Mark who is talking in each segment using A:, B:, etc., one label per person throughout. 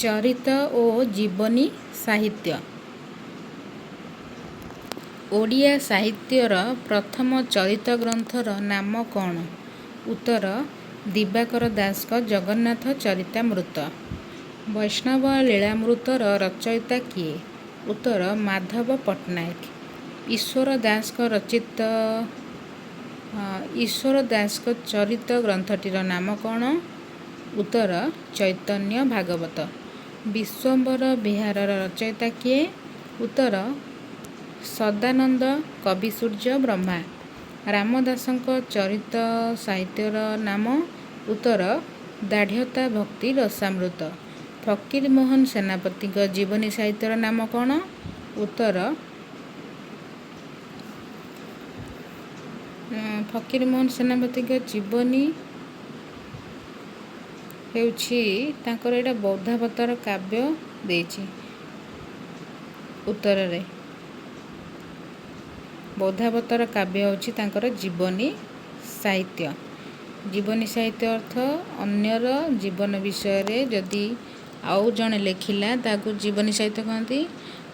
A: ଚରିତ ଓ ଜୀବନୀ ସାହିତ୍ୟ। ଓଡ଼ିଆ ସାହିତ୍ୟର ପ୍ରଥମ ଚରିତ ଗ୍ରନ୍ଥର ନାମ କ'ଣ? ଉତ୍ତର ଦିବାକର ଦାସଙ୍କ ଜଗନ୍ନାଥ ଚରିତାମୃତ। ବୈଷ୍ଣବ ଲୀଳାମୃତର ରଚୟିତା କିଏ? ଉତ୍ତର ମାଧବ ପଟ୍ଟନାୟକ। ଈଶ୍ୱର ଦାସଙ୍କ ଚରିତ ଗ୍ରନ୍ଥଟିର ନାମ କ'ଣ? ଉତ୍ତର ଚୈତନ୍ୟ ଭାଗବତ। ବିଶ୍ୱମ୍ବର ବିହାରର ରଚୟିତା କିଏ? ଉତ୍ତର ସଦାନନ୍ଦ କବିସୂର୍ଯ୍ୟ ବ୍ରହ୍ମା। ରାମଦାସଙ୍କ ଚରିତ ସାହିତ୍ୟର ନାମ? ଉତ୍ତର ଦାର୍ଢ଼୍ୟତା ଭକ୍ତି ରସାମୃତ। ଫକୀରମୋହନ ସେନାପତିଙ୍କ ଜୀବନୀ ସାହିତ୍ୟର ନାମ କ'ଣ? ଉତ୍ତର ଫକୀରମୋହନ ସେନାପତିଙ୍କ ଜୀବନୀ ହେଉଛି ତାଙ୍କର ଏଇଟା ବୌଦ୍ଧାବତାର କାବ୍ୟ ଦେଇଛି ଉତ୍ତରରେ। ବୌଦ୍ଧାବତାର କାବ୍ୟ ହେଉଛି ତାଙ୍କର ଜୀବନୀ ସାହିତ୍ୟ। ଜୀବନୀ ସାହିତ୍ୟ ଅର୍ଥ ଅନ୍ୟର ଜୀବନ ବିଷୟରେ ଯଦି ଆଉ ଜଣେ ଲେଖିଲା ତାକୁ ଜୀବନୀ ସାହିତ୍ୟ କହନ୍ତି।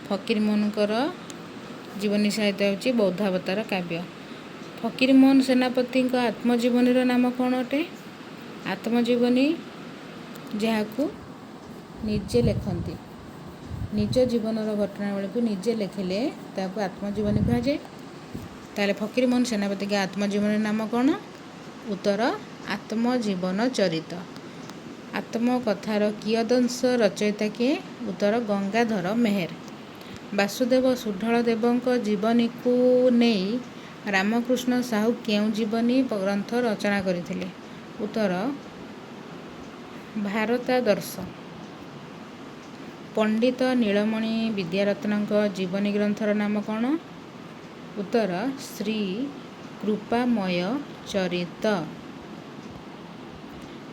A: ଫକୀରମୋହନଙ୍କର ଜୀବନୀ ସାହିତ୍ୟ ହେଉଛି ବୌଦ୍ଧାବତାର କାବ୍ୟ। ଫକୀରମୋହନ ସେନାପତିଙ୍କ ଆତ୍ମଜୀବନୀର ନାମ କ'ଣ ଅଟେ? ଆତ୍ମଜୀବନୀ ଯାହାକୁ ନିଜେ ଲେଖନ୍ତି, ନିଜ ଜୀବନର ଘଟଣାବଳୀକୁ ନିଜେ ଲେଖିଲେ ତାକୁ ଆତ୍ମଜୀବନୀ କୁହାଯାଏ। ତାହେଲେ ଫକୀରମୋହନ ସେନାପତିଙ୍କ ଆତ୍ମଜୀବନୀର ନାମ କ'ଣ? ଉତ୍ତର ଆତ୍ମଜୀବନ ଚରିତ। ଆତ୍ମକଥାର କିୟଦଂଶ ରଚୟିତା କିଏ? ଉତ୍ତର ଗଙ୍ଗାଧର ମେହେର। ବାସୁଦେବ ସୁଢଳ ଦେବଙ୍କ ଜୀବନୀକୁ ନେଇ ରାମକୃଷ୍ଣ ସାହୁ କେଉଁ ଜୀବନୀ ଗ୍ରନ୍ଥ ରଚନା କରିଥିଲେ? ଉତ୍ତର ଭାରତାଦର୍ଶ। ପଣ୍ଡିତ ନୀଳମଣି ବିଦ୍ୟାରତ୍ନଙ୍କ ଜୀବନୀ ଗ୍ରନ୍ଥର ନାମ କ'ଣ? ଉତ୍ତର ଶ୍ରୀ କୃପାମୟ ଚରିତ।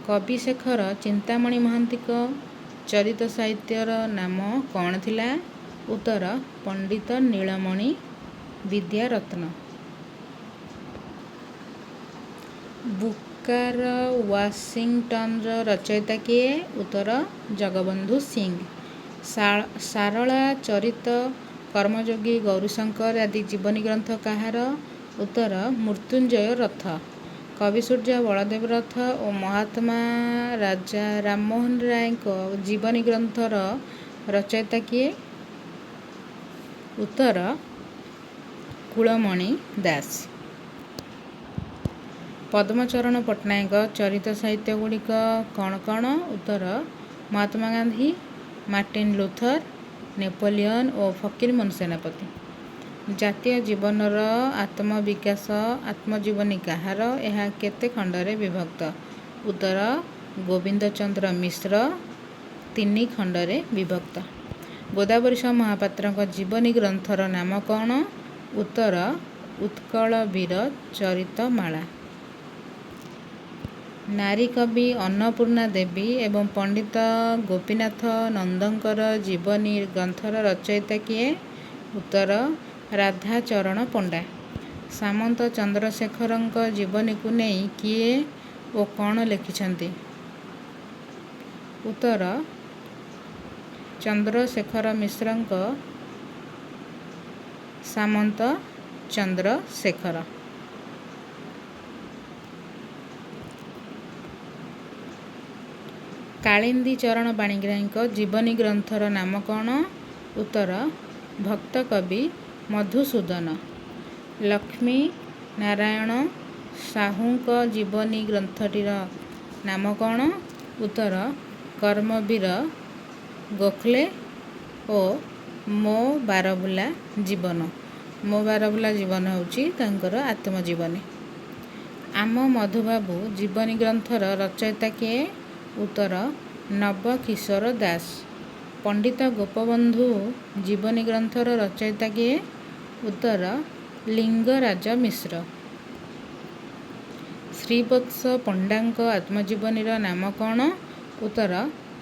A: କବିଶେଖର ଚିନ୍ତାମଣି ମହାନ୍ତିଙ୍କ ଚରିତ ସାହିତ୍ୟର ନାମ କ'ଣ ଥିଲା? ଉତ୍ତର ପଣ୍ଡିତ ନୀଳମଣି ବିଦ୍ୟାରତ୍ନ। ବୁକାର ୱାସିଂଟନର ରଚୟିତା କିଏ? ଉତ୍ତର ଜଗବନ୍ଧୁ ସିଂ। ସାରଳା ଚରିତ, କର୍ମଯୋଗୀ ଗୌରୀଶଙ୍କର ଆଦି ଜୀବନୀ ଗ୍ରନ୍ଥ କାହାର? ଉତ୍ତର ମୃତ୍ୟୁଞ୍ଜୟ ରଥ। କବିସୂର୍ଯ୍ୟ ବଳଦେବ ରଥ ଓ ମହାତ୍ମା ରାଜା ରାମମୋହନ ରାୟଙ୍କ ଜୀବନୀ ଗ୍ରନ୍ଥର ରଚୟିତା କିଏ? ଉତ୍ତର କୁଳମଣି ଦାସ। ପଦ୍ମଚରଣ ପଟ୍ଟନାୟକଙ୍କ ଚରିତ ସାହିତ୍ୟ ଗୁଡ଼ିକ କ'ଣ କ'ଣ? ଉତ୍ତର Mahatma Gandhi, Martin Luther, Napoleon ଓ ଫକୀରମୋହନ ସେନାପତି। ଜାତୀୟ ଜୀବନର ଆତ୍ମବିକାଶ ଆତ୍ମଜୀବନୀ କାହାର? ଏହା କେତେ ଖଣ୍ଡରେ ବିଭକ୍ତ? ଉତ୍ତର ଗୋବିନ୍ଦଚନ୍ଦ୍ର ମିଶ୍ର 3 ଖଣ୍ଡରେ ବିଭକ୍ତ। ଗୋଦାବରୀଶ ମହାପାତ୍ରଙ୍କ ଜୀବନୀ ଗ୍ରନ୍ଥର ନାମ କ'ଣ? ଉତ୍ତର ଉତ୍କଳବୀର ଚରିତମାଳା। ନାରୀ କବି ଅନ୍ନପୂର୍ଣ୍ଣା ଦେବୀ ଏବଂ ପଣ୍ଡିତ ଗୋପୀନାଥ ନନ୍ଦଙ୍କର ଜୀବନୀ ଗ୍ରନ୍ଥର ରଚୟିତା କିଏ? ଉତ୍ତର ରାଧାଚରଣ ପଣ୍ଡା। ସାମନ୍ତ ଚନ୍ଦ୍ରଶେଖରଙ୍କ ଜୀବନୀକୁ ନେଇ କିଏ ଓ କ'ଣ ଲେଖିଛନ୍ତି? ଉତ୍ତର ଚନ୍ଦ୍ରଶେଖର ମିଶ୍ରଙ୍କ ସାମନ୍ତ ଚନ୍ଦ୍ରଶେଖର। କାଳିନ୍ଦୀ ଚରଣ ପାଣିଗ୍ରାହୀଙ୍କ ଜୀବନୀ ଗ୍ରନ୍ଥର ନାମ କ'ଣ? ଉତ୍ତର ଭକ୍ତକବି ମଧୁସୂଦନ। ଲକ୍ଷ୍ମୀ ନାରାୟଣ ସାହୁଙ୍କ ଜୀବନୀ ଗ୍ରନ୍ଥଟିର ନାମ କ'ଣ? ଉତ୍ତର କର୍ମବୀର ଗୋଖଲେ ଓ ମୋ ବାରବୁଲା ଜୀବନ। ମୋ ବାରବୁଲା ଜୀବନ ହେଉଛି ତାଙ୍କର ଆତ୍ମଜୀବନୀ। ଆମ ମଧୁବାବୁ ଜୀବନୀ ଗ୍ରନ୍ଥର ରଚୟିତା କିଏ? ଉତ୍ତର ନବକିଶୋର ଦାସ। ପଣ୍ଡିତ ଗୋପବନ୍ଧୁ ଜୀବନୀ ଗ୍ରନ୍ଥର ରଚୟିତା କିଏ? ଉତ୍ତର ଲିଙ୍ଗରାଜ ମିଶ୍ର। ଶ୍ରୀବତ୍ସ ପଣ୍ଡାଙ୍କ ଆତ୍ମଜୀବନୀର ନାମ କ'ଣ? ଉତ୍ତର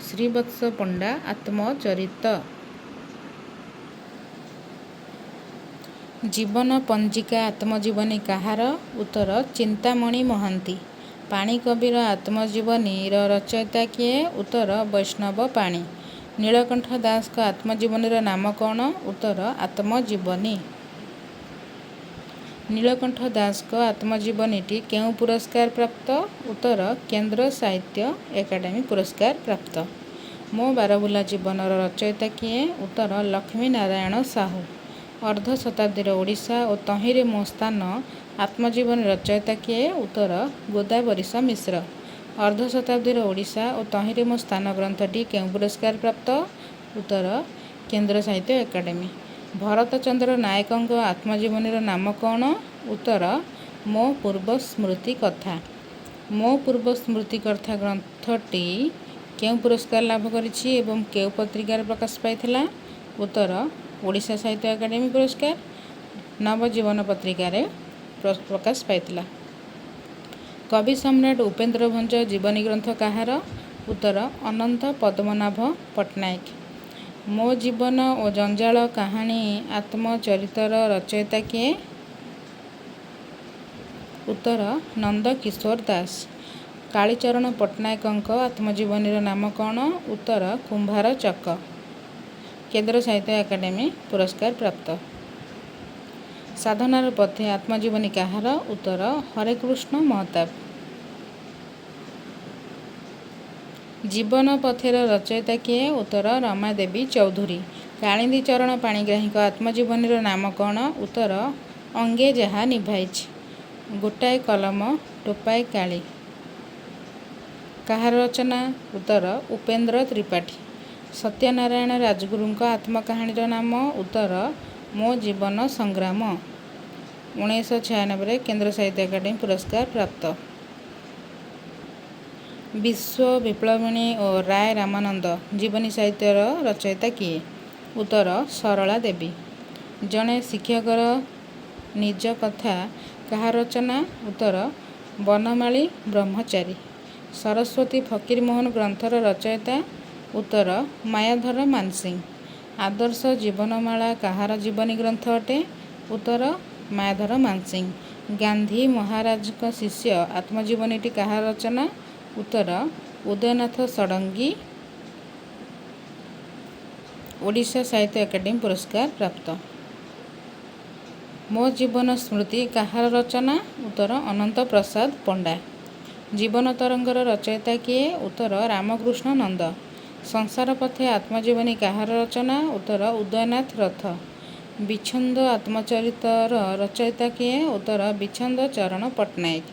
A: ଶ୍ରୀବତ୍ସ ପଣ୍ଡା ଆତ୍ମଚରିତ। ଜୀବନ ପଞ୍ଜିକା ଆତ୍ମଜୀବନୀ କାହାର? ଉତ୍ତର ଚିନ୍ତାମଣି ମହାନ୍ତି। ପାଣିକବିର ଆତ୍ମଜୀବନୀର ରଚୟିତା କିଏ? ଉତ୍ତର ବୈଷ୍ଣବ ପାଣି। ନୀଳକଣ୍ଠ ଦାସଙ୍କ ଆତ୍ମଜୀବନୀର ନାମ କ'ଣ? ଉତ୍ତର ଆତ୍ମଜୀବନୀ। ନୀଳକଣ୍ଠ ଦାସଙ୍କ ଆତ୍ମଜୀବନୀଟି କେଉଁ ପୁରସ୍କାର ପ୍ରାପ୍ତ? ଉତ୍ତର କେନ୍ଦ୍ର ସାହିତ୍ୟ ଏକାଡେମୀ ପୁରସ୍କାର ପ୍ରାପ୍ତ। ମୋ ବାରବୁଲା ଜୀବନର ରଚୟିତା କିଏ? ଉତ୍ତର ଲକ୍ଷ୍ମୀ ନାରାୟଣ ସାହୁ। ଅର୍ଦ୍ଧ ଶତାବ୍ଦୀର ଓଡ଼ିଶା ଓ ତହିଁରେ ମୋ ସ୍ଥାନ ଆତ୍ମଜୀବନୀ ରଚୟିତା କିଏ? ଉତ୍ତର ଗୋଦାବରୀଶ ମିଶ୍ର। ଅର୍ଦ୍ଧ ଶତାବ୍ଦୀର ଓଡ଼ିଶା ଓ ତହିଁରେ ମୋ ସ୍ଥାନ ଗ୍ରନ୍ଥଟି କେଉଁ ପୁରସ୍କାର ପ୍ରାପ୍ତ? ଉତ୍ତର କେନ୍ଦ୍ର ସାହିତ୍ୟ ଏକାଡେମୀ। ଭରତଚନ୍ଦ୍ର ନାୟକଙ୍କ ଆତ୍ମଜୀବନୀର ନାମ କ'ଣ? ଉତ୍ତର ମୋ ପୂର୍ବ ସ୍ମୃତି କଥା। ମୋ ପୂର୍ବ ସ୍ମୃତି କଥା ଗ୍ରନ୍ଥଟି କେଉଁ ପୁରସ୍କାର ଲାଭ କରିଛି ଏବଂ କେଉଁ ପତ୍ରିକାରେ ପ୍ରକାଶ ପାଇଥିଲା? ଉତ୍ତର ଓଡ଼ିଶା ସାହିତ୍ୟ ଏକାଡେମୀ ପୁରସ୍କାର ନବଜୀବନ ପତ୍ରିକାରେ ପ୍ରକାଶ ପାଇଥିଲା। କବି ସମ୍ରାଟ ଉପେନ୍ଦ୍ର ଭଞ୍ଜ ଜୀବନୀ ଗ୍ରନ୍ଥ କାହାର? ଉତ୍ତର ଅନନ୍ତ ପଦ୍ମନାଭ ପଟ୍ଟନାୟକ। ମୋ ଜୀବନ ଓ ଜଞ୍ଜାଳ କାହାଣୀ ଆତ୍ମଚରିତର ରଚୟିତା କିଏ? ଉତ୍ତର ନନ୍ଦକିଶୋର ଦାସ। କାଳୀଚରଣ ପଟ୍ଟନାୟକଙ୍କ ଆତ୍ମଜୀବନୀର ନାମ କ'ଣ? ଉତ୍ତର କୁମ୍ଭାର ଚକ। କେନ୍ଦ୍ର ସାହିତ୍ୟ ଏକାଡେମୀ ପୁରସ୍କାର ପ୍ରାପ୍ତ। ସାଧନାର ପଥେ ଆତ୍ମଜୀବନୀ କାହାର? ଉତ୍ତର ହରେକୃଷ୍ଣ ମହତାବ। ଜୀବନ ପଥେର ରଚୟିତା କିଏ? ଉତ୍ତର ରମାଦେବୀ ଚୌଧୁରୀ। କାଳିନ୍ଦୀ ଚରଣ ପାଣିଗ୍ରାହୀଙ୍କ ଆତ୍ମଜୀବନୀର ନାମ କ'ଣ? ଉତ୍ତର ଅଙ୍ଗେ ଯାହା ନିଭାଇଛି। ଗୋଟାଏ କଲମ ଟୋପାଏ କାଳି କାହାର ରଚନା? ଉତ୍ତର ଉପେନ୍ଦ୍ର ତ୍ରିପାଠୀ। ସତ୍ୟନାରାୟଣ ରାଜଗୁରୁଙ୍କ ଆତ୍ମକାହାଣୀର ନାମ? ଉତ୍ତର ମୋ ଜୀବନ ସଂଗ୍ରାମ। 1996ରେ କେନ୍ଦ୍ର ସାହିତ୍ୟ ଏକାଡେମୀ ପୁରସ୍କାର ପ୍ରାପ୍ତ। ବିଶ୍ୱ ବିପ୍ଳବିଣୀ ଓ ରାୟ ରାମାନନ୍ଦ ଜୀବନୀ ସାହିତ୍ୟର ରଚୟିତା କିଏ? ଉତ୍ତର ସରଳା ଦେବୀ। ଜଣେ ଶିକ୍ଷକର ନିଜ କଥା କାହାର ରଚନା? ଉତ୍ତର ବନମାଳୀ ବ୍ରହ୍ମଚାରୀ। ସରସ୍ୱତୀ ଫକୀରମୋହନ ଗ୍ରନ୍ଥର ରଚୟିତା? ଉତ୍ତର ମାୟାଧର ମାନସିଂହ। ଆଦର୍ଶ ଜୀବନମାଳା କାହାର ଜୀବନୀ ଗ୍ରନ୍ଥ ଅଟେ? ଉତ୍ତର ମାୟାଧର ମାନସିଂହ। ଗାନ୍ଧୀ ମହାରାଜଙ୍କ ଶିଷ୍ୟ ଆତ୍ମଜୀବନୀଟି କାହାର ରଚନା? ଉତ୍ତର ଉଦୟନାଥ ଷଡ଼ଙ୍ଗୀ। ଓଡ଼ିଶା ସାହିତ୍ୟ ଏକାଡେମୀ ପୁରସ୍କାର ପ୍ରାପ୍ତ। ମୋ ଜୀବନ ସ୍ମୃତି କାହାର ରଚନା? ଉତ୍ତର ଅନନ୍ତ ପ୍ରସାଦ ପଣ୍ଡା। ଜୀବନ ତରଙ୍ଗର ରଚୟିତା କିଏ? ଉତ୍ତର ରାମକୃଷ୍ଣ ନନ୍ଦ। ସଂସାର ପଥେ ଆତ୍ମଜୀବନୀ କାହାର ରଚନା? ଉତ୍ତର ଉଦୟନାଥ ରଥ। ବିଚ୍ଛନ୍ଦ ଆତ୍ମଚରିତର ରଚୟିତା କିଏ? ଉତ୍ତର ବିଚ୍ଛନ୍ଦ ଚରଣ ପଟ୍ଟନାୟକ।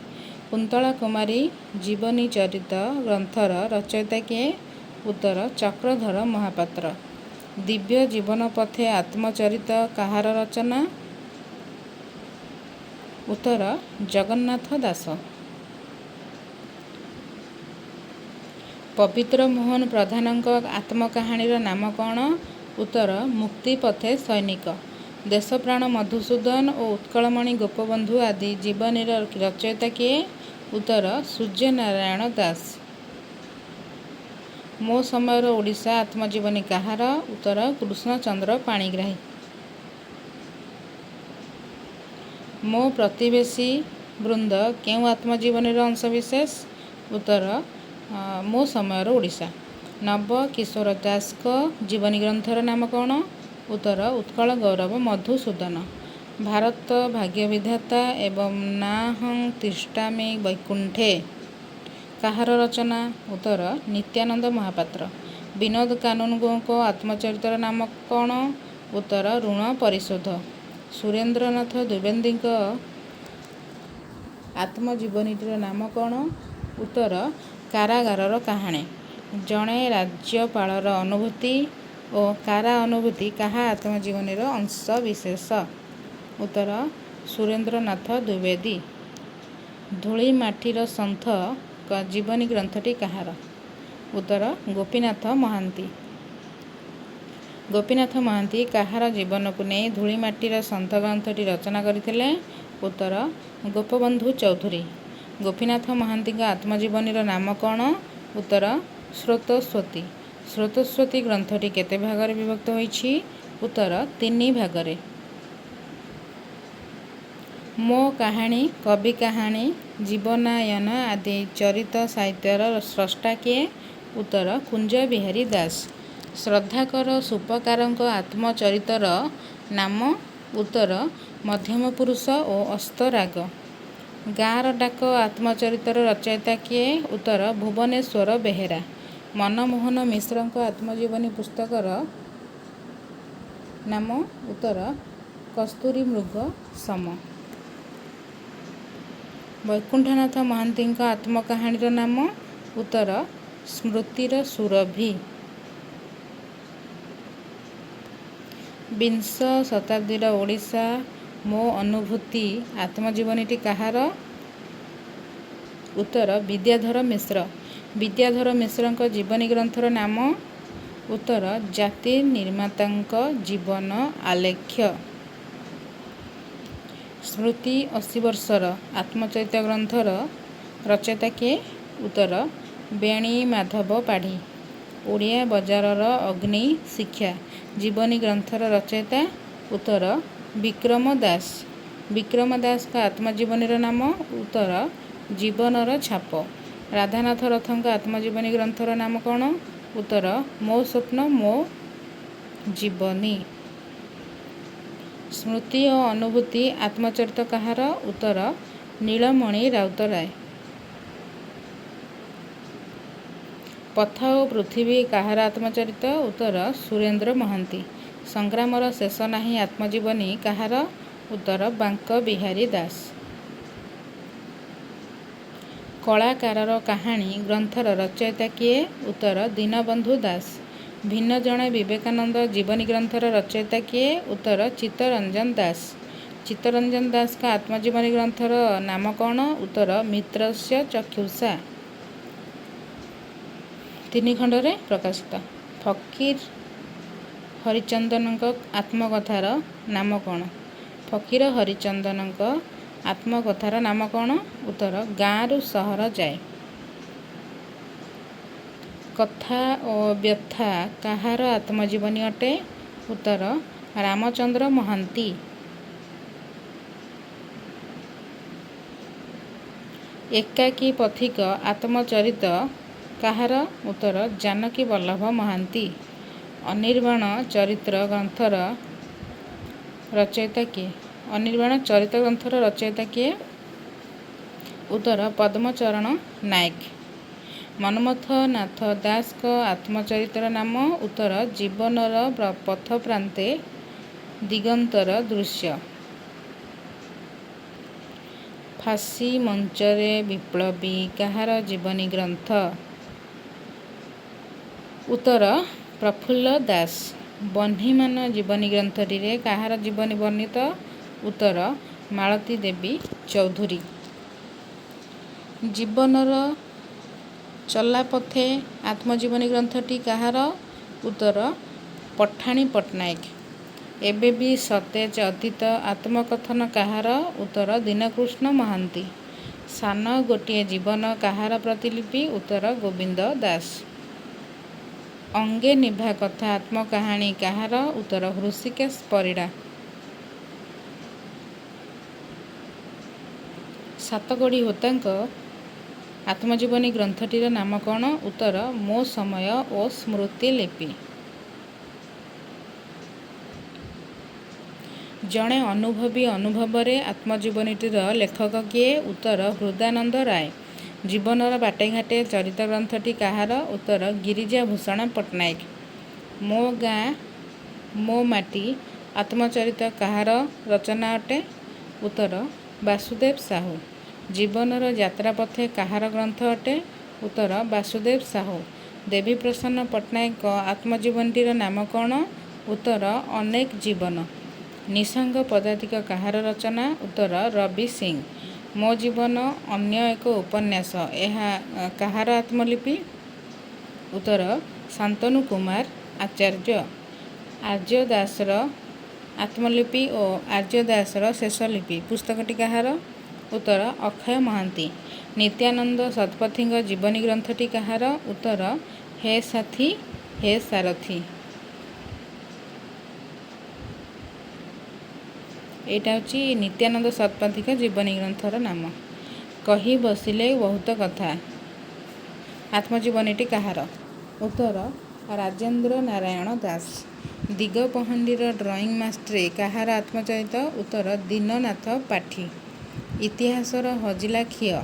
A: କୁନ୍ତଳା କୁମାରୀ ଜୀବନୀ ଚରିତ ଗ୍ରନ୍ଥର ରଚୟିତା କିଏ? ଉତ୍ତର ଚକ୍ରଧର ମହାପାତ୍ର। ଦିବ୍ୟ ଜୀବନ ପଥେ ଆତ୍ମଚରିତ କାହାର ରଚନା? ଉତ୍ତର ଜଗନ୍ନାଥ ଦାସ। ପବିତ୍ର ମୋହନ ପ୍ରଧାନଙ୍କ ଆତ୍ମକାହାଣୀର ନାମ କ'ଣ? ଉତ୍ତର ମୁକ୍ତି ପଥେ ସୈନିକ। ଦେଶପ୍ରାଣ ମଧୁସୂଦନ ଓ ଉତ୍କଳମଣି ଗୋପବନ୍ଧୁ ଆଦି ଜୀବନୀର ରଚୟିତା କିଏ? ଉତ୍ତର ସୂର୍ଯ୍ୟନାରାୟଣ ଦାସ। ମୋ ସମୟର ଓଡ଼ିଶା ଆତ୍ମଜୀବନୀ କାହାର? ଉତ୍ତର କୃଷ୍ଣଚନ୍ଦ୍ର ପାଣିଗ୍ରାହୀ। ମୋ ପ୍ରତିବେଶୀ ବୃନ୍ଦ କେଉଁ ଆତ୍ମଜୀବନୀର ଅଂଶବିଶେଷ? ଉତ୍ତର ମୋ ସମୟର ଓଡ଼ିଶା। ନବକିଶୋର ଦାସଙ୍କ ଜୀବନୀ ଗ୍ରନ୍ଥର ନାମ କ'ଣ? ଉତ୍ତର ଉତ୍କଳ ଗୌରବ ମଧୁସୂଦନ। ଭାରତ ଭାଗ୍ୟବିଧାତା ଏବଂ ନାହଂ ତିଷ୍ଠାମି ବୈକୁଣ୍ଠେ କାହାର ରଚନା? ଉତ୍ତର ନିତ୍ୟାନନ୍ଦ ମହାପାତ୍ର। ବିନୋଦ କାନୁନଗୋଙ୍କ ଆତ୍ମଚରିତର ନାମ କ'ଣ? ଉତ୍ତର ଋଣ ପରିଶୋଧ। ସୁରେନ୍ଦ୍ରନାଥ ଦ୍ୱିବେଦୀଙ୍କ ଆତ୍ମଜୀବନୀଟିର ନାମ କ'ଣ? ଉତ୍ତର କାରାଗାରର କାହାଣୀ। ଜଣେ ରାଜ୍ୟପାଳର ଅନୁଭୂତି ଓ କାରା ଅନୁଭୂତି କାହା ଆତ୍ମଜୀବନୀର ଅଂଶବିଶେଷ? ଉତ୍ତର ସୁରେନ୍ଦ୍ରନାଥ ଦ୍ୱିବେଦୀ। ଧୂଳିମାଟିର ସନ୍ଥ ଜୀବନୀ ଗ୍ରନ୍ଥଟି କାହାର? ଉତ୍ତର ଗୋପୀନାଥ ମହାନ୍ତି। ଗୋପୀନାଥ ମହାନ୍ତି କାହାର ଜୀବନକୁ ନେଇ ଧୂଳିମାଟିର ସନ୍ଥ ଗ୍ରନ୍ଥଟି ରଚନା କରିଥିଲେ? ଉତ୍ତର ଗୋପବନ୍ଧୁ ଚୌଧୁରୀ। ଗୋପୀନାଥ ମହାନ୍ତିଙ୍କ ଆତ୍ମଜୀବନୀର ନାମ କ'ଣ? ଉତ୍ତର ସ୍ରୋତସ୍ୱତୀ। ସ୍ରୋତସ୍ୱତୀ ଗ୍ରନ୍ଥଟି କେତେ ଭାଗରେ ବିଭକ୍ତ ହୋଇଛି? ଉତ୍ତର 3 ଭାଗରେ। ମୋ କାହାଣୀ କବି କାହାଣୀ ଜୀବନାୟନ ଆଦି ଚରିତ ସାହିତ୍ୟର ସ୍ରଷ୍ଟା କିଏ? ଉତ୍ତର କୁଞ୍ଜ ବିହାରୀ ଦାସ। ଶ୍ରଦ୍ଧାକର ସୂପକାରଙ୍କ ଆତ୍ମଚରିତର ନାମ? ଉତ୍ତର ମଧ୍ୟମ ପୁରୁଷ ଓ ଅସ୍ତରାଗ। ଗାଁର ଡାକ ଆତ୍ମଚରିତର ରଚୟିତା କିଏ? ଉତ୍ତର ଭୁବନେଶ୍ୱର ବେହେରା। ମନମୋହନ ମିଶ୍ରଙ୍କ ଆତ୍ମଜୀବନୀ ପୁସ୍ତକର ନାମ? ଉତ୍ତର କସ୍ତୁରୀ ମୃଗ ସମ। ବୈକୁଣ୍ଠନାଥ ମହାନ୍ତିଙ୍କ ଆତ୍ମକାହାଣୀର ନାମ? ଉତ୍ତର ସ୍ମୃତିର ସୁରଭି। ବିଂଶ ଶତାବ୍ଦୀର ଓଡ଼ିଶା ମୋ ଅନୁଭୂତି ଆତ୍ମଜୀବନୀଟି କାହାର? ଉତ୍ତର ବିଦ୍ୟାଧର ମିଶ୍ର। ବିଦ୍ୟାଧର ମିଶ୍ରଙ୍କ ଜୀବନୀ ଗ୍ରନ୍ଥର ନାମ? ଉତ୍ତର ଜାତି ନିର୍ମାତାଙ୍କ ଜୀବନ ଆଲେଖ୍ୟ। ସ୍ମୃତି 80 ବର୍ଷର ଆତ୍ମଚରିତ ଗ୍ରନ୍ଥର ରଚୟିତା କିଏ? ଉତ୍ତର ବେଣୀ ମାଧବ ପାଢ଼ୀ। ଓଡ଼ିଆ ବଜାରର ଅଗ୍ନି ଶିକ୍ଷା ଜୀବନୀ ଗ୍ରନ୍ଥର ରଚୟିତା? ଉତ୍ତର ବିକ୍ରମ ଦାସ। ବିକ୍ରମ ଦାସଙ୍କ ଆତ୍ମଜୀବନୀର ନାମ? ଉତ୍ତର ଜୀବନର ଛାପ। ରାଧାନାଥ ରଥଙ୍କ ଆତ୍ମଜୀବନୀ ଗ୍ରନ୍ଥର ନାମ କ'ଣ? ଉତ୍ତର ମୋ ସ୍ୱପ୍ନ ମୋ ଜୀବନୀ। ସ୍ମୃତି ଓ ଅନୁଭୂତି ଆତ୍ମଚରିତ କାହାର? ଉତ୍ତର ନୀଳମଣି ରାଉତରାୟ। ପଥ ଓ ପୃଥିବୀ କାହାର ଆତ୍ମଚରିତ? ଉତ୍ତର ସୁରେନ୍ଦ୍ର ମହାନ୍ତି। ସଂଗ୍ରାମର ଶେଷ ନାହିଁ ଆତ୍ମଜୀବନୀ କାହାର? ଉତ୍ତର ବାଙ୍କ ବିହାରୀ ଦାସ। କଳାକାରର କାହାଣୀ ଗ୍ରନ୍ଥର ରଚୟିତା କିଏ? ଉତ୍ତର ଦୀନବନ୍ଧୁ ଦାସ। ଭିନ୍ନ ଜଣେ ବିବେକାନନ୍ଦ ଜୀବନୀ ଗ୍ରନ୍ଥର ରଚୟିତା କିଏ? ଉତ୍ତର ଚିତ୍ତରଞ୍ଜନ ଦାସ। ଚିତ୍ତରଞ୍ଜନ ଦାସଙ୍କ ଆତ୍ମଜୀବନୀ ଗ୍ରନ୍ଥର ନାମ କ'ଣ? ଉତ୍ତର ମିତ୍ରସ୍ୟ ଚକ୍ଷୁଷା। 3 ଖଣ୍ଡରେ ପ୍ରକାଶିତ। ଫକୀର ହରିଚନ୍ଦନଙ୍କ ଆତ୍ମକଥାର ନାମ କ'ଣ? ଫକୀର ହରିଚନ୍ଦନଙ୍କ ଆତ୍ମକଥାର ନାମ କ'ଣ? ଉତ୍ତର ଗାଁରୁ ସହର ଯାଏ। କଥା ଓ ବ୍ୟଥା କାହାର ଆତ୍ମଜୀବନୀ ଅଟେ? ଉତ୍ତର ରାମଚନ୍ଦ୍ର ମହାନ୍ତି। ଏକାକୀ ପଥିକ ଆତ୍ମଚରିତ କାହାର? ଉତ୍ତର ଜାନକୀ ବଲ୍ଲଭ ମହାନ୍ତି। ଅନିର୍ବାଣ ଚରିତ୍ର ଗ୍ରନ୍ଥର ରଚୟିତା କିଏ? ଅନିର୍ବାଣ ଚରିତ୍ର ଗ୍ରନ୍ଥର ରଚୟିତା କିଏ? ଉତ୍ତର ପଦ୍ମଚରଣ ନାୟକ। ମନ୍ମଥ ନାଥ ଦାସଙ୍କ ଆତ୍ମଚରିତର ନାମ? ଉତ୍ତର ଜୀବନର ପଥପ୍ରାନ୍ତେ ଦିଗନ୍ତର ଦୃଶ୍ୟ। ଫାଶୀ ମଞ୍ଚରେ ବିପ୍ଳବୀ କାହାର ଜୀବନୀ ଗ୍ରନ୍ଥ? ଉତ୍ତର ପ୍ରଫୁଲ୍ଲ ଦାସ। ବହ୍ନିମାନ ଜୀବନୀ ଗ୍ରନ୍ଥଟିରେ କାହାର ଜୀବନୀ ବର୍ଣ୍ଣିତ? ଉତ୍ତର ମାଳତୀ ଦେବୀ ଚୌଧୁରୀ। ଜୀବନର ଚଲାପଥେ ଆତ୍ମଜୀବନୀ ଗ୍ରନ୍ଥଟି କାହାର? ଉତ୍ତର ପଠାଣି ପଟ୍ଟନାୟକ। ଏବେ ବି ସତେଜ ଅତୀତ ଆତ୍ମକଥନ କାହାର? ଉତ୍ତର ଦୀନକୃଷ୍ଣ ମହାନ୍ତି। ସାନ ଗୋଟିଏ ଜୀବନ କାହାର ପ୍ରତିଲିପି? ଉତ୍ତର ଗୋବିନ୍ଦ ଦାସ। ଅଙ୍ଗେ ନିଭା କଥା ଆତ୍ମକାହାଣୀ କାହାର? ଉତ୍ତର ହୃଷିକେଶ ପରିଡ଼ା। ସାତକଡ଼ି ହୋତାଙ୍କ ଆତ୍ମଜୀବନୀ ଗ୍ରନ୍ଥଟିର ନାମ କ'ଣ? ଉତ୍ତର ମୋ ସମୟ ଓ ସ୍ମୃତିଲିପି। ଜଣେ ଅନୁଭବୀ ଅନୁଭବରେ ଆତ୍ମଜୀବନୀଟିର ଲେଖକ କିଏ? ଉତ୍ତର ହୃଦାନନ୍ଦ ରାୟ। ଜୀବନର ବାଟେଘାଟେ ଚରିତ ଗ୍ରନ୍ଥଟି କାହାର? ଉତ୍ତର ଗିରିଜା ଭୂଷଣ ପଟ୍ଟନାୟକ। ମୋ ଗାଁ ମୋ ମାଟି ଆତ୍ମଚରିତ କାହାର ରଚନା ଅଟେ? ଉତ୍ତର ବାସୁଦେବ ସାହୁ। ଜୀବନର ଯାତ୍ରାପଥେ କାହାର ଗ୍ରନ୍ଥ ଅଟେ? ଉତ୍ତର ବାସୁଦେବ ସାହୁ। ଦେବୀପ୍ରସନ୍ନ ପଟ୍ଟନାୟକଙ୍କ ଆତ୍ମଜୀବନୀଟିର ନାମ କ'ଣ? ଉତ୍ତର ଅନେକ ଜୀବନ। ନିସଙ୍ଗ ପଦାତିକ କାହାର ରଚନା? ଉତ୍ତର ରବି ସିଂ। ମୋ ଜୀବନ ଅନ୍ୟ ଏକ ଉପନ୍ୟାସ ଏହା କାହାର ଆତ୍ମଲିପି? ଉତ୍ତର ଶାନ୍ତନୁ କୁମାର ଆଚାର୍ଯ୍ୟ। ଆର୍ଯ୍ୟ ଦାସର ଆତ୍ମଲିପି ଓ ଆର୍ଯ୍ୟ ଦାସର ଶେଷ ଲିପି ପୁସ୍ତକଟି କାହାର? ଉତ୍ତର ଅକ୍ଷୟ ମହାନ୍ତି। ନିତ୍ୟାନନ୍ଦ ଶତପଥୀଙ୍କ ଜୀବନୀ ଗ୍ରନ୍ଥଟି କାହାର? ଉତ୍ତର ହେ ସାଥୀ ହେ ସାରଥୀ। ଏଇଟା ହେଉଛି ନିତ୍ୟାନନ୍ଦ ଶତପଥୀଙ୍କ ଜୀବନୀ ଗ୍ରନ୍ଥର ନାମ। କହି ବସିଲେ ବହୁତ କଥା ଆତ୍ମଜୀବନୀଟି କାହାର? ଉତ୍ତର ରାଜେନ୍ଦ୍ର ନାରାୟଣ ଦାସ। ଦିଗପହଣ୍ଡିର ଡ୍ରଇଂ ମାଷ୍ଟ୍ରେ କାହାର ଆତ୍ମଚରିତ? ଉତ୍ତର ଦୀନନାଥ ପାଠୀ। ଇତିହାସର ହଜିଲା ଖିଅ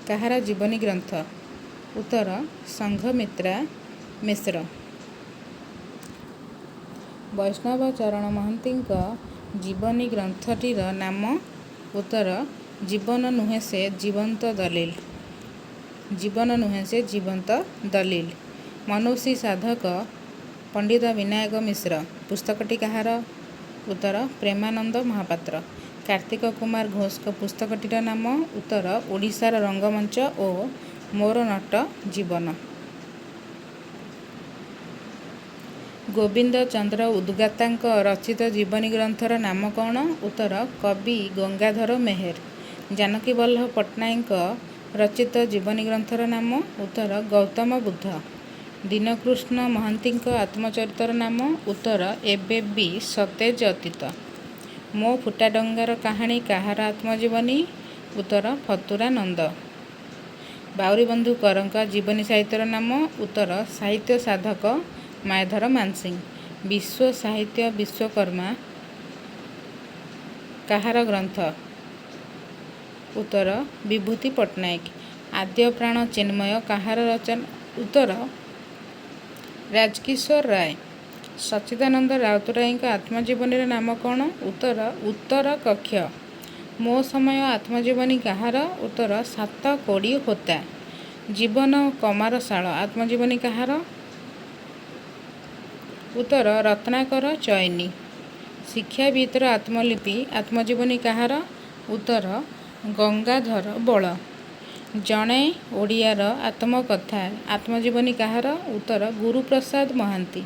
A: କାହାର ଜୀବନୀ ଗ୍ରନ୍ଥ? ଉତ୍ତର ସଂଘମିତ୍ରା ମିଶ୍ର। ବୈଷ୍ଣବ ଚରଣ ମହାନ୍ତିଙ୍କ ଜୀବନୀ ଗ୍ରନ୍ଥଟିର ନାମ? ଉତ୍ତର ଜୀବନ ନୁହେଁ ସେ ଜୀବନ୍ତ ଦଲିଲ। ଜୀବନ ନୁହେଁ ସେ ଜୀବନ୍ତ ଦଲିଲ। ମନୁଷୀ ସାଧକ ପଣ୍ଡିତ ବିନାୟକ ମିଶ୍ର। ପୁସ୍ତକଟି କାହାର? ଉତ୍ତର ପ୍ରେମାନନ୍ଦ ମହାପାତ୍ର। କାର୍ତ୍ତିକ କୁମାର ଘୋଷଙ୍କ ପୁସ୍ତକଟିର ନାମ? ଉତ୍ତର ଓଡ଼ିଶାର ରଙ୍ଗମଞ୍ଚ ଓ ମୋର ନଟ ଜୀବନ। ଗୋବିନ୍ଦ ଚନ୍ଦ୍ର ଉଦ୍ଗାତାଙ୍କ ରଚିତ ଜୀବନୀ ଗ୍ରନ୍ଥର ନାମ କ'ଣ? ଉତ୍ତର କବି ଗଙ୍ଗାଧର ମେହେର। ଜାନକୀ ବଲ୍ଲଭ ପଟ୍ଟନାୟକଙ୍କ ରଚିତ ଜୀବନୀ ଗ୍ରନ୍ଥର ନାମ? ଉତ୍ତର ଗୌତମ ବୁଦ୍ଧ। ଦୀନକୃଷ୍ଣ ମହାନ୍ତିଙ୍କ ଆତ୍ମଚରିତର ନାମ? ଉତ୍ତର ଏବେ ବି ସତେଜ ଅତୀତ। ମୋ ଫୁଟା ଡଙ୍ଗାର କାହାଣୀ କାହାର ଆତ୍ମଜୀବନୀ? ଉତ୍ତର ଫତୁରାନନ୍ଦ। ବାଉରୀବନ୍ଧୁ କରଙ୍କ ଜୀବନୀ ସାହିତ୍ୟର ନାମ? ଉତ୍ତର ସାହିତ୍ୟ ସାଧକ ମାୟାଧର ମାନସିଂହ। ବିଶ୍ୱ ସାହିତ୍ୟ ବିଶ୍ୱକର୍ମା କାହାର ଗ୍ରନ୍ଥ? ଉତ୍ତର ବିଭୂତି ପଟ୍ଟନାୟକ। ଆଦ୍ୟପ୍ରାଣ ଚିନ୍ମୟ କାହାର ରଚନା? ଉତ୍ତର ରାଜକିଶୋର ରାୟ। ସଚ୍ଚିଦାନନ୍ଦ ରାଉତରାୟଙ୍କ ଆତ୍ମଜୀବନୀର ନାମ କ'ଣ? ଉତ୍ତର ଉତ୍ତର କକ୍ଷ। ମୋ ସମୟ ଆତ୍ମଜୀବନୀ କାହାର? ଉତ୍ତର ସାତ କୋଡ଼ି ହୋତା। ଜୀବନ କମାରଶାଳ ଆତ୍ମଜୀବନୀ କାହାର? ଉତ୍ତର ରତ୍ନାକର ଚୟନୀ। ଶିକ୍ଷାବିତ୍ର ଆତ୍ମଲିପି ଆତ୍ମଜୀବନୀ କାହାର? ଉତ୍ତର ଗଙ୍ଗାଧର ବଳ। ଜଣେ ଓଡ଼ିଆର ଆତ୍ମକଥା ଆତ୍ମଜୀବନୀ କାହାର? ଉତ୍ତର ଗୁରୁପ୍ରସାଦ ମହାନ୍ତି।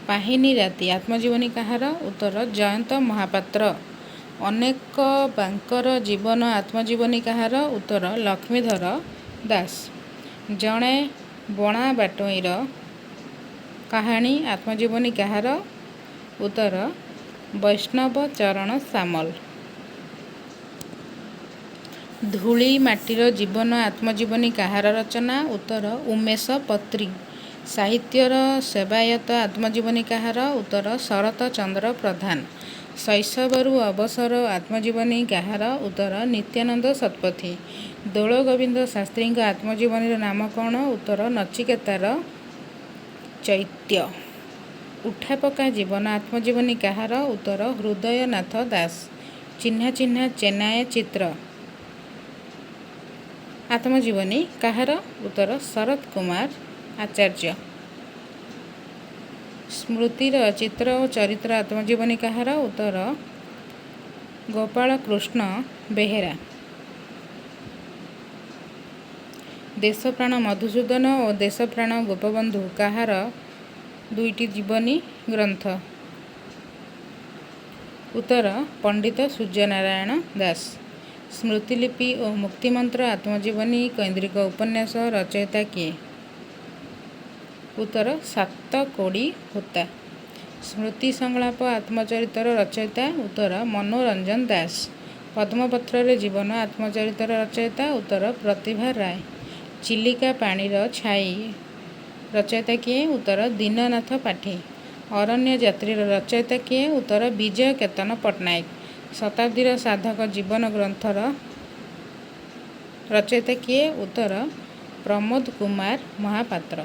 A: ପାହିନୀ ରାତି ଆତ୍ମଜୀବନୀ କାହାର? ଉତ୍ତର ଜୟନ୍ତ ମହାପାତ୍ର। ଅନେକ ବାଙ୍କର ଜୀବନ ଆତ୍ମଜୀବନୀ କାହାର? ଉତ୍ତର ଲକ୍ଷ୍ମୀଧର ଦାସ। ଜଣେ ବଣା ବାଟୋଇର କାହାଣୀ ଆତ୍ମଜୀବନୀ କାହାର? ଉତ୍ତର ବୈଷ୍ଣବ ଚରଣ ସାମଲ। ଧୂଳି ମାଟିର ଜୀବନ ଆତ୍ମଜୀବନୀ କାହାର ରଚନା? ଉତ୍ତର ଉମେଶ ପତ୍ରୀ। ସାହିତ୍ୟର ସେବାୟତ ଆତ୍ମଜୀବନୀ କାହାର? ଉତ୍ତର ଶରତ ଚନ୍ଦ୍ର ପ୍ରଧାନ। ଶୈଶବରୁ ଅବସର ଆତ୍ମଜୀବନୀ କାହାର? ଉତ୍ତର ନିତ୍ୟାନନ୍ଦ ଶତପଥୀ। ଦୋଳଗୋବିନ୍ଦ ଶାସ୍ତ୍ରୀଙ୍କ ଆତ୍ମଜୀବନୀର ନାମ କ'ଣ? ଉତ୍ତର ନଚିକେତାର ଚୈତ୍ୟ। ଉଠାପକା ଜୀବନ ଆତ୍ମଜୀବନୀ କାହାର? ଉତ୍ତର ହୃଦୟନାଥ ଦାସ। ଚିହ୍ନା ଚିହ୍ନା ଚେନାଏ ଚିତ୍ର ଆତ୍ମଜୀବନୀ କାହାର? ଉତ୍ତର ଶରତ କୁମାର ଆଚାର୍ଯ୍ୟ। ସ୍ମୃତିର ଚିତ୍ର ଓ ଚରିତ୍ର ଆତ୍ମଜୀବନୀ କାହାର? ଉତ୍ତର ଗୋପାଳକୃଷ୍ଣ ବେହେରା। ଦେଶପ୍ରାଣ ମଧୁସୂଦନ ଓ ଦେଶପ୍ରାଣ ଗୋପବନ୍ଧୁ କାହାର ଦୁଇଟି ଜୀବନୀ ଗ୍ରନ୍ଥ? ଉତ୍ତର ପଣ୍ଡିତ ସୂର୍ଯ୍ୟନାରାୟଣ ଦାସ। ସ୍ମୃତିଲିପି ଓ ମୁକ୍ତିମନ୍ତ୍ର ଆତ୍ମଜୀବନୀ କୈନ୍ଦ୍ରିକ ଉପନ୍ୟାସ ରଚୟିତା କିଏ? ଉତ୍ତର ସାତ କୋଡ଼ି ହୋତା। ସ୍ମୃତି ସଂଳାପ ଆତ୍ମଚରିତର ରଚୟିତା? ଉତ୍ତର ମନୋରଞ୍ଜନ ଦାସ। ପଦ୍ମପତ୍ରରେ ଜୀବନ ଆତ୍ମଚରିତର ରଚୟିତା? ଉତ୍ତର ପ୍ରତିଭା ରାୟ। ଚିଲିକା ପାଣିର ଛାଇ ରଚୟିତା କିଏ? ଉତ୍ତର ଦୀନନାଥ ପାଠୀ। ଅରଣ୍ୟ ଯାତ୍ରୀର ରଚୟିତା କିଏ? ଉତ୍ତର ବିଜୟ କେତନ ପଟ୍ଟନାୟକ। ଶତାବ୍ଦୀର ସାଧକ ଜୀବନ ଗ୍ରନ୍ଥର ରଚୟିତା କିଏ? ଉତ୍ତର ପ୍ରମୋଦ କୁମାର ମହାପାତ୍ର।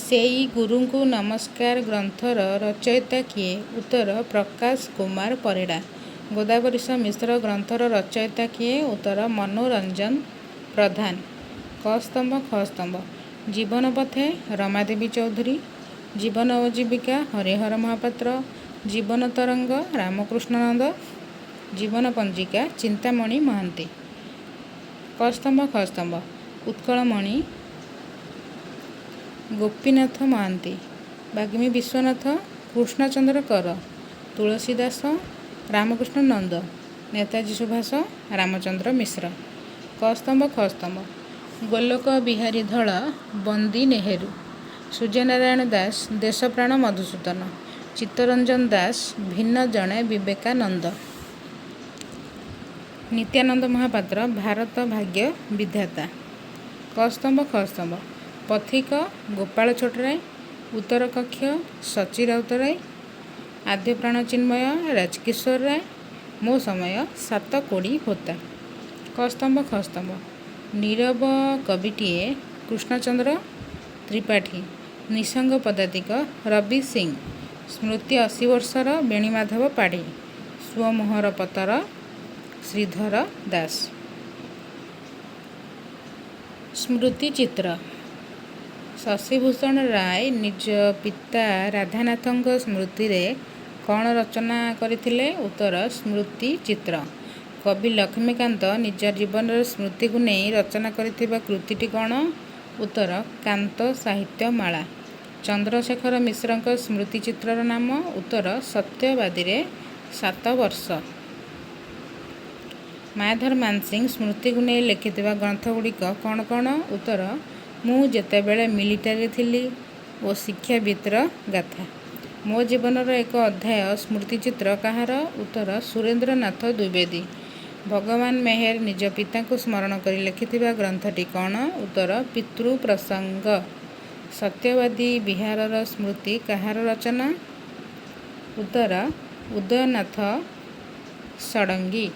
A: ସେଇ ଗୁରୁଙ୍କୁ ନମସ୍କାର ଗ୍ରନ୍ଥର ରଚୟିତା କିଏ? ଉତ୍ତର ପ୍ରକାଶ କୁମାର ପରିଡ଼ା। ଗୋଦାବରୀଶ ମିଶ୍ର ଗ୍ରନ୍ଥର ରଚୟିତା କିଏ? ଉତ୍ତର ମନୋରଞ୍ଜନ ପ୍ରଧାନ। କ ସ୍ତମ୍ଭ ଖ ସ୍ତମ୍ଭ ଜୀବନ ପଥେ ରମାଦେବୀ ଚୌଧୁରୀ। ଜୀବନ ଓ ଜୀବିକା ହରିହର ମହାପାତ୍ର। ଜୀବନ ତରଙ୍ଗ ରାମକୃଷ୍ଣ ନନ୍ଦ। ଜୀବନ ପଞ୍ଜିକା ଚିନ୍ତାମଣି ମହାନ୍ତି। କ ସ୍ତମ୍ଭ ଖ ସ୍ତମ୍ଭ ଉତ୍କଳମଣି ଗୋପୀନାଥ ମହାନ୍ତି। ବାଗ୍ମୀ ବିଶ୍ୱନାଥ କୃଷ୍ଣଚନ୍ଦ୍ର କର। ତୁଳସୀ ଦାସ ରାମକୃଷ୍ଣ ନନ୍ଦ। ନେତାଜୀ ସୁଭାଷ ରାମଚନ୍ଦ୍ର ମିଶ୍ର। କ ସ୍ତମ୍ଭ ଖ ସ୍ତମ୍ଭ ଗୋଲୋକ ବିହାରୀ ଧଳ ବନ୍ଦୀ ନେହେରୁ। ସୂର୍ଯ୍ୟନାରାୟଣ ଦାସ ଦେଶପ୍ରାଣ ମଧୁସୂଦନ। ଚିତ୍ତରଞ୍ଜନ ଦାସ ଭିନ୍ନ ଜଣେ ବିବେକାନନ୍ଦ। ନିତ୍ୟାନନ୍ଦ ମହାପାତ୍ର ଭାରତ ଭାଗ୍ୟ ବିଧାତା। କ କ ସ୍ତମ୍ଭ ଖ ସ୍ତମ୍ଭ ପଥିକ ଗୋପାଳ ଛୋଟରାୟ, ଉତ୍ତର କକ୍ଷ ସଚୀ ରାଉତରାୟ, ଆଦ୍ୟ ପ୍ରାଣ ଚିନ୍ମୟ ରାଜକିଶୋର ରାୟ, ମୋ ସମୟ ସାତକୋଡ଼ି ହୋତା। କ ସ୍ତମ୍ଭ ଖ ସ୍ତମ୍ଭ ନୀରବ କବିଟିଏ କୃଷ୍ଣଚନ୍ଦ୍ର ତ୍ରିପାଠୀ, ନିସଙ୍ଗ ପଦାତିକ ରବି ସିଂ, ସ୍ମୃତି 80 ବର୍ଷର ବେଣୀମାଧବ ପାଢ଼ୀ, ସୁଅମୋହର ପତର ଶ୍ରୀଧର ଦାସ। ସ୍ମୃତି ଚିତ୍ର ଶଶିଭୂଷଣ ରାୟ ନିଜ ପିତା ରାଧାନାଥଙ୍କ ସ୍ମୃତିରେ କ'ଣ ରଚନା କରିଥିଲେ? ଉତ୍ତର ସ୍ମୃତି ଚିତ୍ର। କବି ଲକ୍ଷ୍ମୀକାନ୍ତ ନିଜ ଜୀବନର ସ୍ମୃତିକୁ ନେଇ ରଚନା କରିଥିବା କୃତିଟି କ'ଣ? ଉତ୍ତର କାନ୍ତ ସାହିତ୍ୟମାଳା। ଚନ୍ଦ୍ରଶେଖର ମିଶ୍ରଙ୍କ ସ୍ମୃତି ଚିତ୍ରର ନାମ? ଉତ୍ତର ସତ୍ୟବାଦୀରେ 7 ବର୍ଷ। ମାୟାଧର ମାନସିଂହ ସ୍ମୃତିକୁ ନେଇ ଲେଖିଥିବା ଗ୍ରନ୍ଥଗୁଡ଼ିକ କ'ଣ କ'ଣ? ଉତ୍ତର ମୁଁ ଯେତେବେଳେ ମିଲିଟାରୀରେ ଥିଲି ଓ ଶିକ୍ଷାବିତ୍ର ଗାଥା। ମୋ ଜୀବନର ଏକ ଅଧ୍ୟାୟ ସ୍ମୃତିଚିତ୍ର କାହାର? ଉତ୍ତର ସୁରେନ୍ଦ୍ରନାଥ ଦ୍ୱିବେଦୀ। ଭଗବାନ ମେହେର ନିଜ ପିତାଙ୍କୁ ସ୍ମରଣ କରି ଲେଖିଥିବା ଗ୍ରନ୍ଥଟି କ'ଣ? ଉତ୍ତର ପିତୃ ପ୍ରସଙ୍ଗ। ସତ୍ୟବାଦୀ ବିହାରର ସ୍ମୃତି କାହାର ରଚନା? ଉତ୍ତର ଉଦୟନାଥ ଷଡ଼ଙ୍ଗୀ।